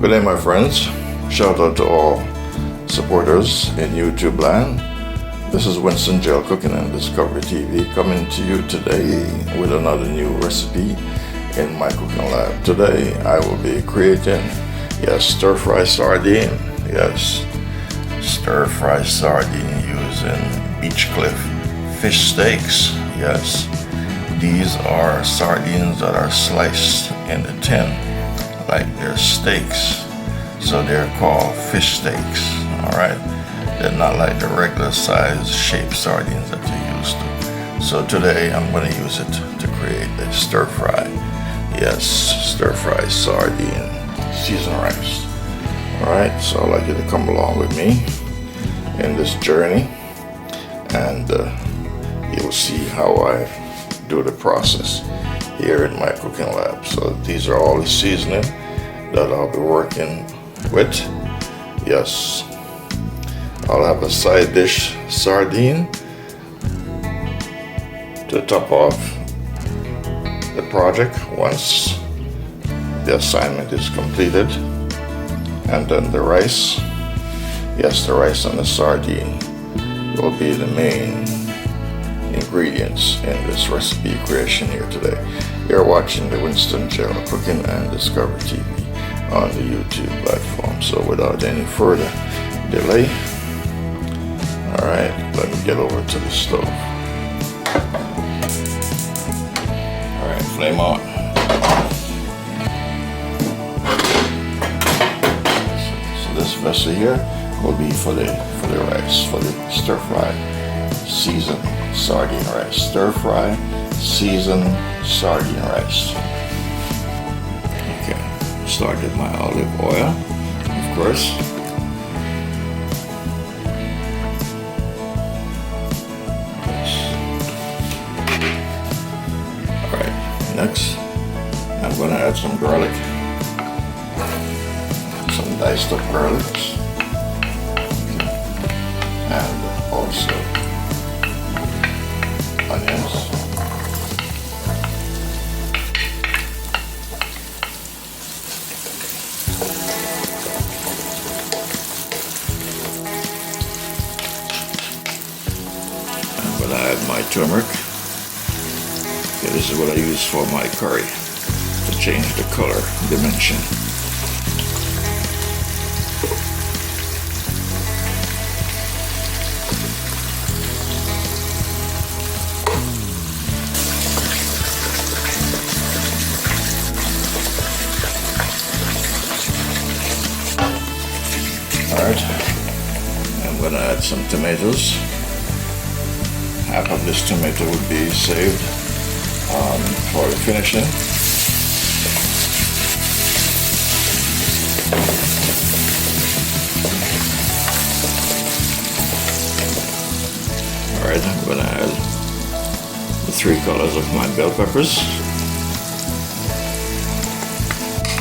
Good day, my friends. Shout out to all supporters in YouTube land. This is Winston GeL Cooking and Discovery TV coming to you today with another new recipe in my cooking lab. Today I will be creating, stir-fry sardine. Yes, stir-fry sardine using Beach Cliff fish steaks. Yes, these are sardines that are sliced in the tin like they're steaks, so they're called fish steaks. All right, they're not like the regular size shaped sardines that you're used to. So today I'm going to use it to create a stir-fry. Yes, stir-fry sardine seasoned rice. All right, so I'd like you to come along with me in this journey, and you'll see how I do the process here in my cooking lab. So these are all the seasoning that I'll be working with. Yes, I'll have a side dish sardine to top off the project once the assignment is completed, and then the rice. Yes, the rice and the sardine will be the main ingredients in this recipe creation here today. You're watching the Winston GeL Cooking and Discovery TV on the YouTube platform. So without any further delay, all right, let me get over to the stove. All right, flame on. So this vessel here will be for the rice, for the stir-fry seasoned sardine rice. Stir-fry seasoned sardine rice. Okay, start with my olive oil, of course. All right, next I'm going to add some garlic, some diced up garlics, and also onions. I'm going to add my turmeric. Okay, this is what I use for my curry to change the color dimension. Alright, I'm going to add some tomatoes. Half of this tomato would be saved for the finishing. Alright, I'm going to add the 3 colors of my bell peppers.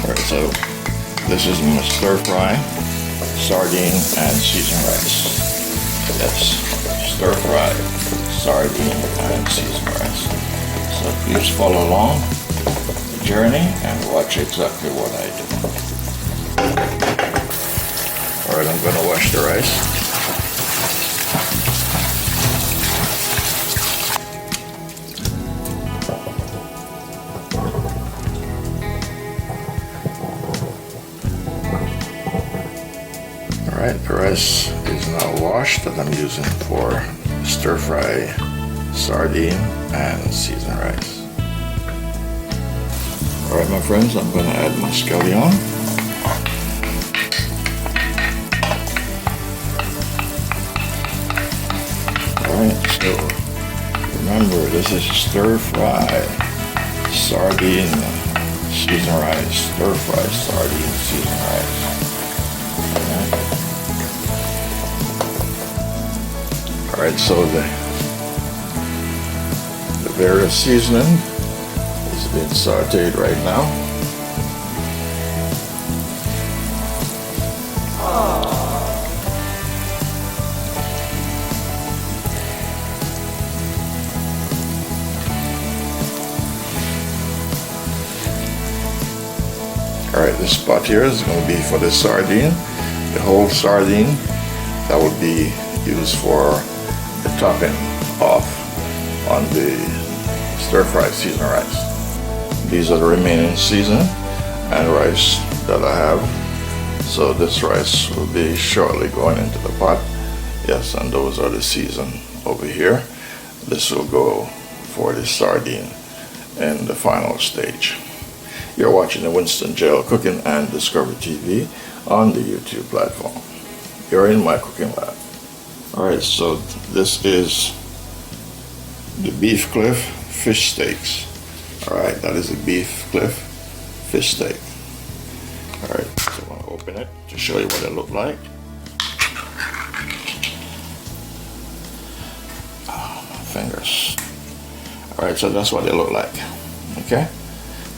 Alright, so this is my stir-fry sardine and seasoned rice. Yes, stir-fry sardine and seasoned rice. So please follow along the journey and watch exactly what I do. Alright, I'm going to wash the rice. Alright, the rice is now washed that I'm using for stir-fry sardine and seasoned rice. Alright, my friends, I'm going to add my scallion. Alright, so remember, this is stir-fry sardine seasoned rice. Stir-fry sardine seasoned rice. Alright, so the various seasoning is being sautéed right now. This pot here is going to be for the sardine, the whole sardine. That will be used for the topping off on the stir-fried seasoned rice. These are the remaining season and rice that I have. So this rice will be shortly going into the pot. Yes, and those are the season over here. This will go for the sardine in the final stage. You're watching the Winston GeL Cooking and Discovery TV on the YouTube platform. You're in my cooking lab. Alright, so this is the beef cliff fish steaks. Alright, that is a beef cliff fish steak. Alright, so I'm going to open it to show you what it looks like. Oh, my fingers. Alright, so that's what they look like. Okay?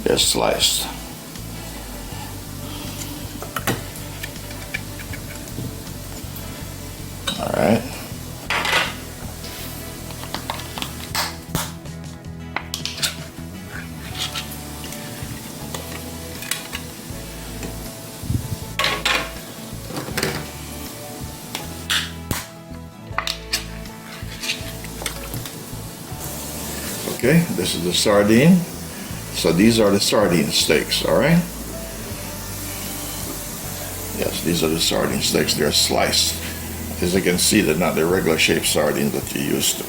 They're sliced. Alright. Okay, this is the sardine. So these are the sardine steaks, all right? Yes, these are the sardine steaks. They're sliced. As you can see, they're not the regular shaped sardines that you're used to.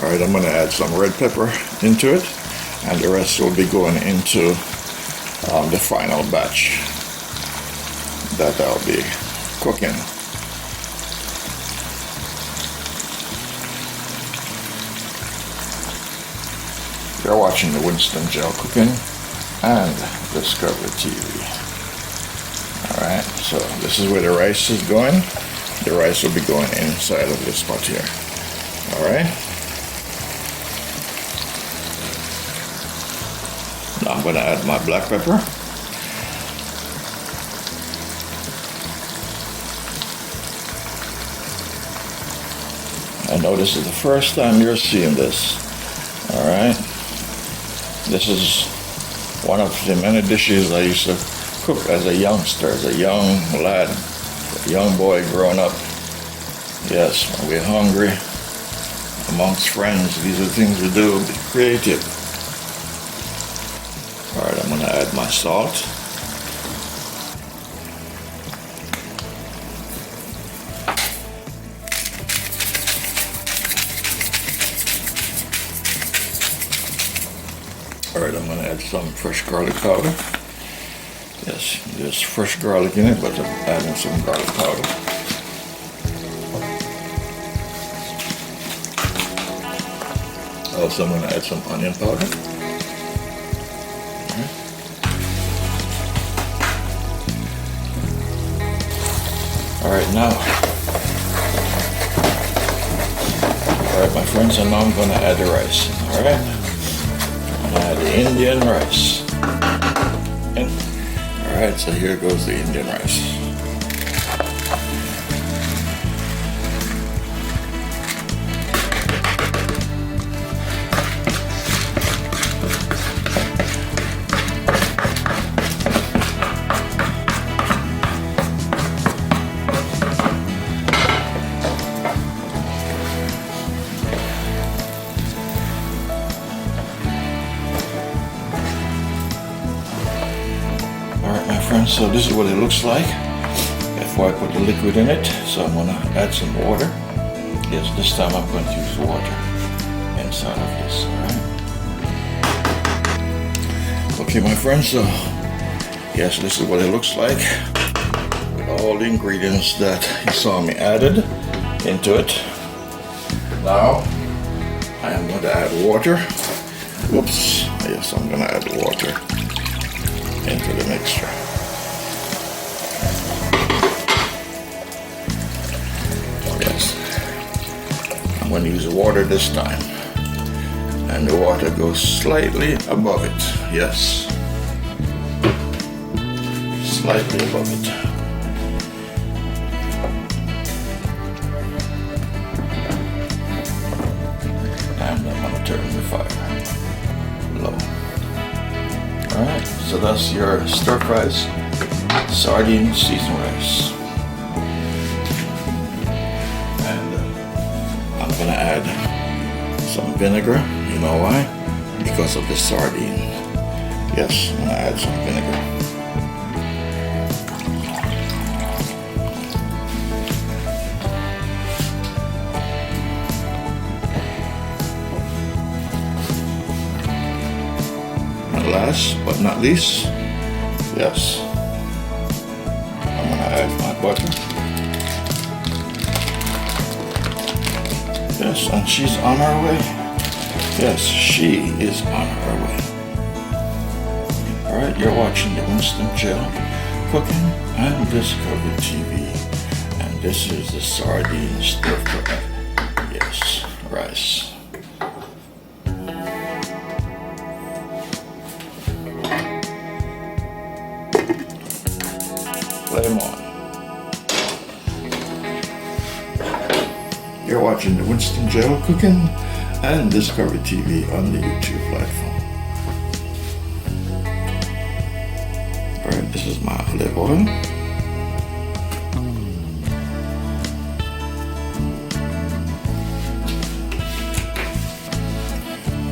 All right, I'm going to add some red pepper into it. And the rest will be going into the final batch that I'll be cooking. You're watching the Winston GeL Cooking and Discovery TV. Alright, so this is where the rice is going. The rice will be going inside of this pot here. Alright. Now I'm going to add my black pepper. I know this is the first time you're seeing this. Alright. This is one of the many dishes I used to cook as a youngster, as a young lad, a young boy growing up. Yes, when we're hungry, amongst friends, these are the things we do, be creative. Alright, I'm going to add my salt. Alright, I'm going to add some fresh garlic powder. Yes, there's fresh garlic in it, but I'm adding some garlic powder. Also, I'm going to add some onion powder. Alright, now. Alright, my friends, and now I'm going to add the rice. Alright? I'm going to add the Indian rice. Alright, so here goes the Indian rice. So this is what it looks like before I put the liquid in it. So I'm going to add some water. Yes, this time I'm going to use water inside of this. All right. Okay, my friends, so yes, this is what it looks like with all the ingredients that you saw me added into it. Now I am going to add water. Whoops. Yes, I'm going to add water into the mixture. I'm going to use water this time, and the water goes slightly above it. Yes. slightly above it. And I'm gonna turn the fire low. Alright, so that's your stir-fried sardine seasoned rice. And I'm gonna add some vinegar. You know why? Because of the sardine. Yes, I'm gonna add some vinegar. And last but not least, yes, I'm gonna add my butter. Yes, and she's on her way. Yes, she is on her way. Alright, you're watching the Winston GeL Cooking and Discovery TV. And this is the sardine stir-fried, yes, rice. Flame on. You're watching the Winston GeL Cooking and Discovery TV on the YouTube platform. Alright, this is my olive oil.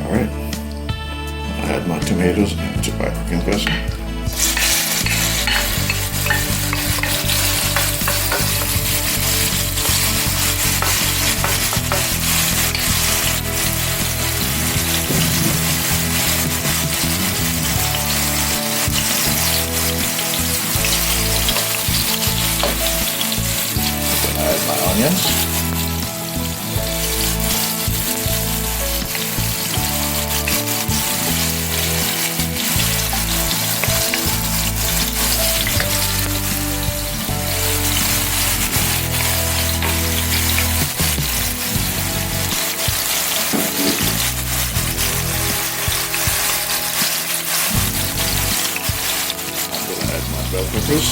Alright, I add my tomatoes into my cooking vessel. Add my onions. I'm going to add my bell peppers.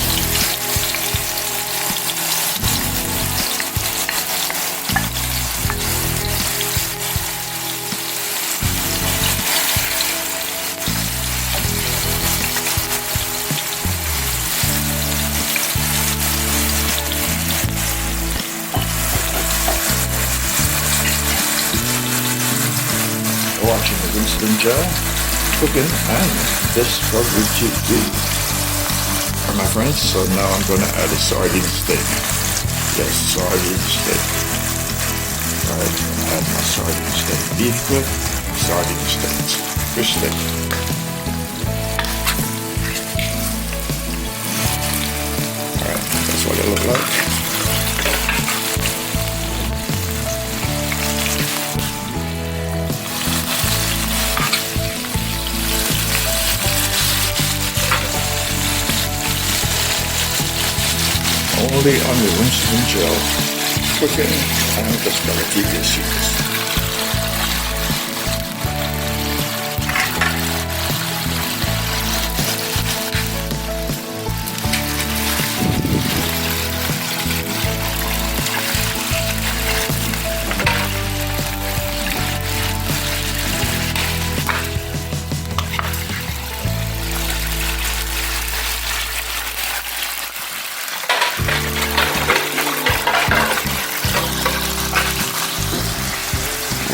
Watching the Winston GeL Cooking and Discovery TV. Alright, my friends, so now I'm going to add a sardine steak. Yes, sardine steak. Alright, I'm going to add my sardine steak. Beef with sardine steak. Fish steak. Alright, that's what it looks like. Only on the Winston GeL Cooking and Discovery TV series.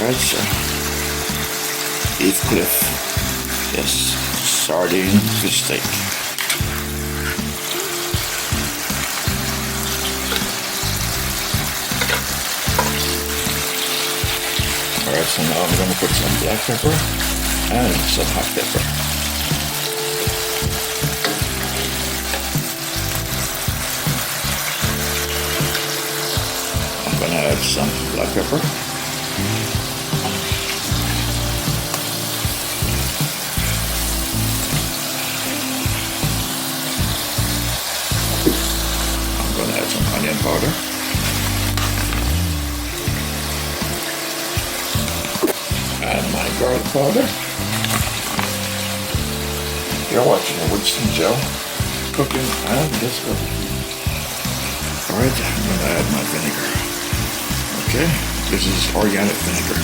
Alright, so beef cliff, yes, sardine fish steak. Alright, so now I'm going to put some black pepper and some hot pepper. I'm going to add some black pepper. Onion powder. And my garlic powder. You're watching the Winston GeL cooking and discovery. Alright, I'm going to add my vinegar. Okay, this is organic vinegar.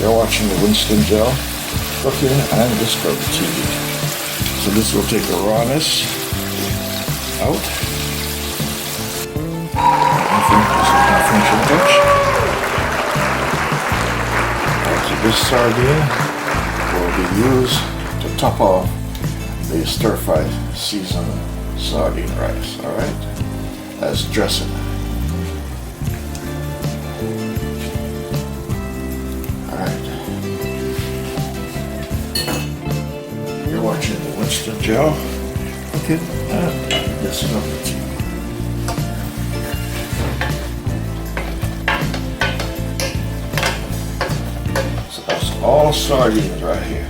You're watching the Winston GeL Cooking and Discovery TV. So this will take the rawness out. I think this is my finishing touch. So this sardine will be used to top off the stir-fried seasoned sardine rice, alright, as dressing. Alright. You're watching the Winston GeL Cooking and Discovery TV. All sardines right here.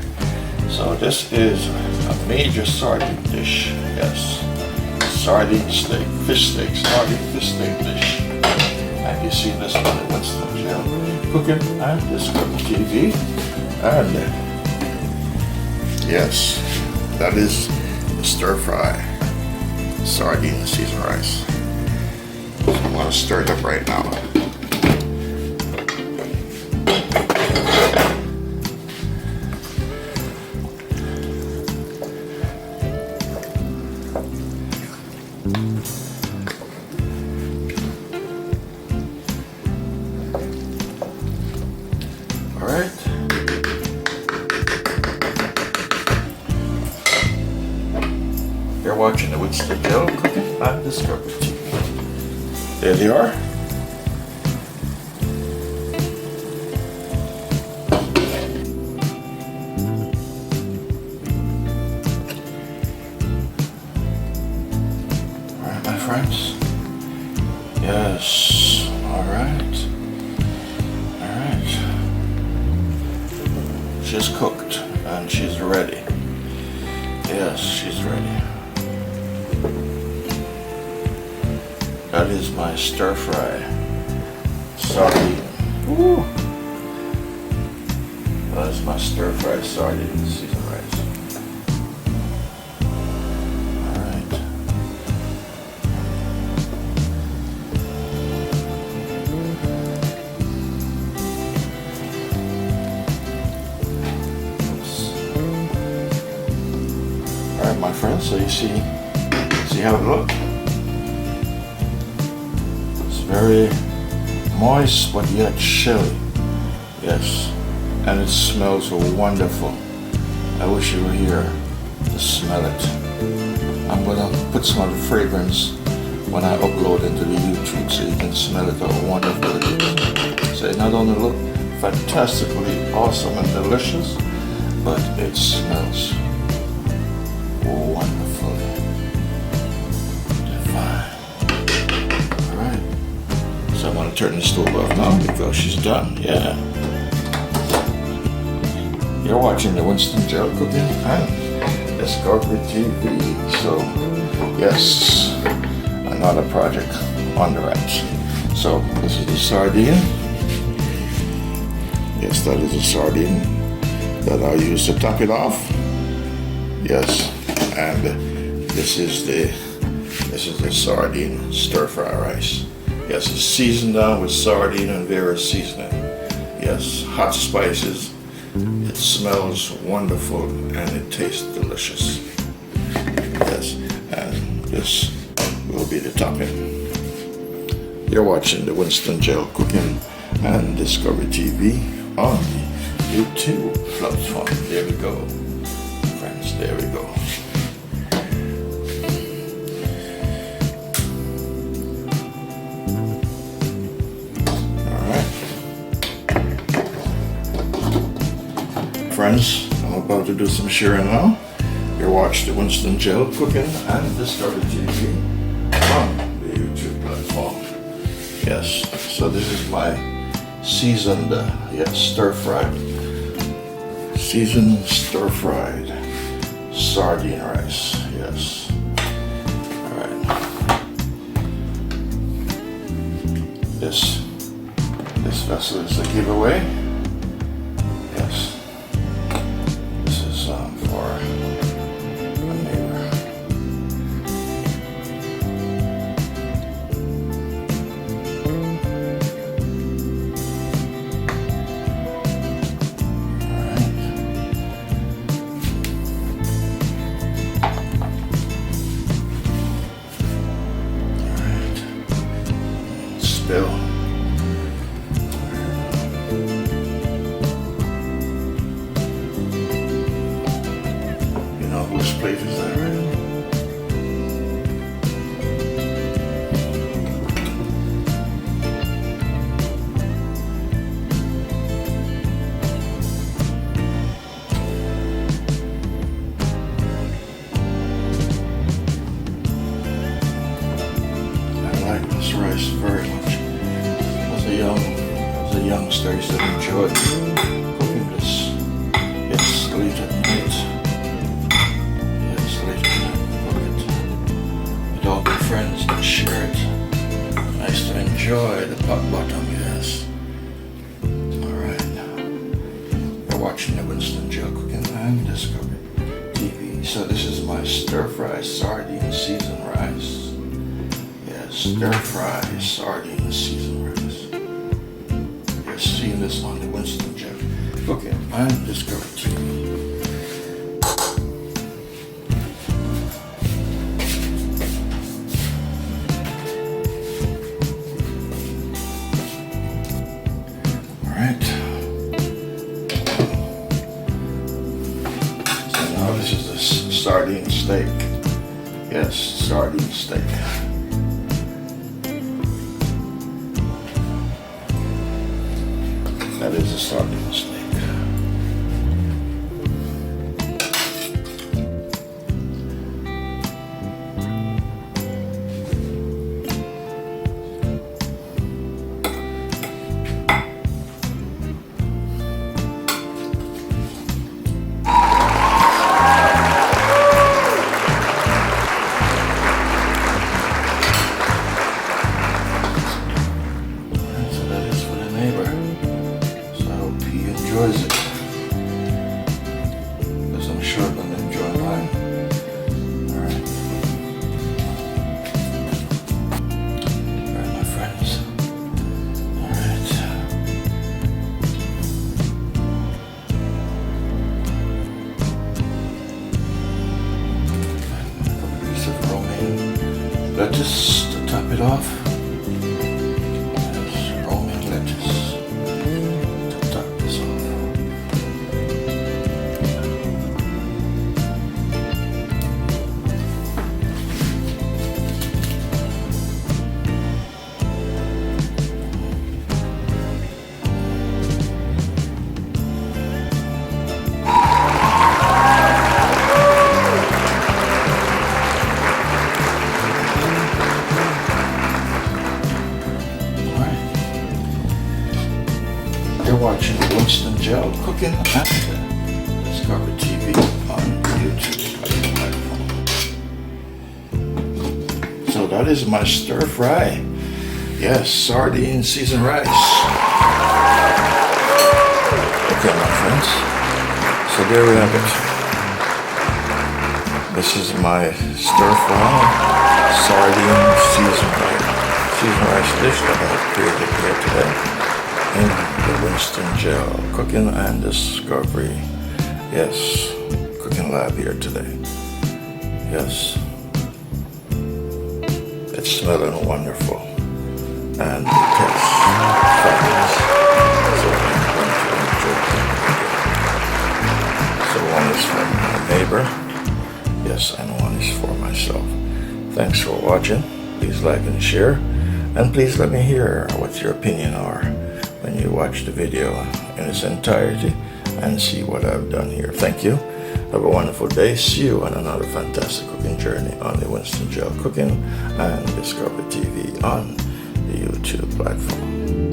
So this is a major sardine dish. Yes, sardine steak, fish steak, sardine fish steak dish. And you see this on the Winston GeL Cooking and Discovery TV. And yes, that is the stir fry sardine seasoned rice. So I'm going to stir it up right now. Alright. You're watching the Winston GeL Cooking and Discovery TV. There they are. Alright, my friends. Yes. Alright. Alright. She's cooked and she's ready. Yes, she's ready. That is my stir fry sardine. Woo. That is my stir fry sardine seasoned rice. Alright. Alright, my friends, so you see how it looks? It's very moist but yet chilly. Yes, and it smells wonderful. I wish you were here to smell it. I'm gonna put some of the fragrance when I upload into the YouTube so you can smell it, how wonderful it is. So it not only looks fantastically awesome and delicious, but it smells wonderfully divine. Alright, so I'm going to turn the stove off now because she's done. Yeah. You're watching the Winston GeL Cooking and Discovery TV. So, yes, another project on the right. So, this is the sardine. Yes, that is the sardine that I use to top it off. Yes, and this is the sardine stir fry rice. Yes, it's seasoned down with sardine and various seasoning. Yes, hot spices. It smells wonderful and it tastes delicious. Yes, and this will be the topping. You're watching the Winston GeL Cooking and Discovery TV on the YouTube platform. There we go, friends. There we go. Friends, I'm about to do some sharing now. You're watching the Winston GeL Cooking and Discovery TV on the YouTube platform. Yes, so this is my seasoned, stir-fried, seasoned stir-fried sardine rice. Yes. All right. This vessel is a giveaway. Yes. still. You know whose plate is that, right? This rice very much. As a youngster, I used to enjoy cooking this. It's late at night. Yes, late at night. Cook it with all my friends and share it. I used to enjoy the pot bottom. Yes. All right. You're watching the Winston GeL Cooking and Discovery TV. So this is my stir-fry sardine seasoned rice. Stir-fry sardine seasoned rice. You're seeing this on the Winston GeL Cooking and Discovery TV. Alright. So now this is the sardine steak. Yes, sardine steak. That is a sardine steak. So that is for the neighbor. He enjoys it, because I'm sure I'm going to enjoy mine. Alright, my friends. Alright. A piece of romaine lettuce to top it off. Yes, romaine lettuce. You're watching Winston GeL Cooking and Discovery TV on YouTube. So that is my stir fry. Yes, sardine seasoned rice. Okay, my friends. So there we have it. This is my stir fry sardine seasoned rice dish that I've created here today in the Winston GeL Cooking and Discovery. Yes, cooking lab here today. Yes, it's smelling wonderful and it tastes fabulous. So I'm going to enjoy it. So one is for my neighbor, yes, and one is for myself. Thanks for watching. Please like and share, and please let me hear what your opinion are when you watch the video in its entirety and see what I've done here. Thank you. Have a wonderful day. See you on another fantastic cooking journey on the Winston GeL Cooking and Discovery TV on the YouTube platform.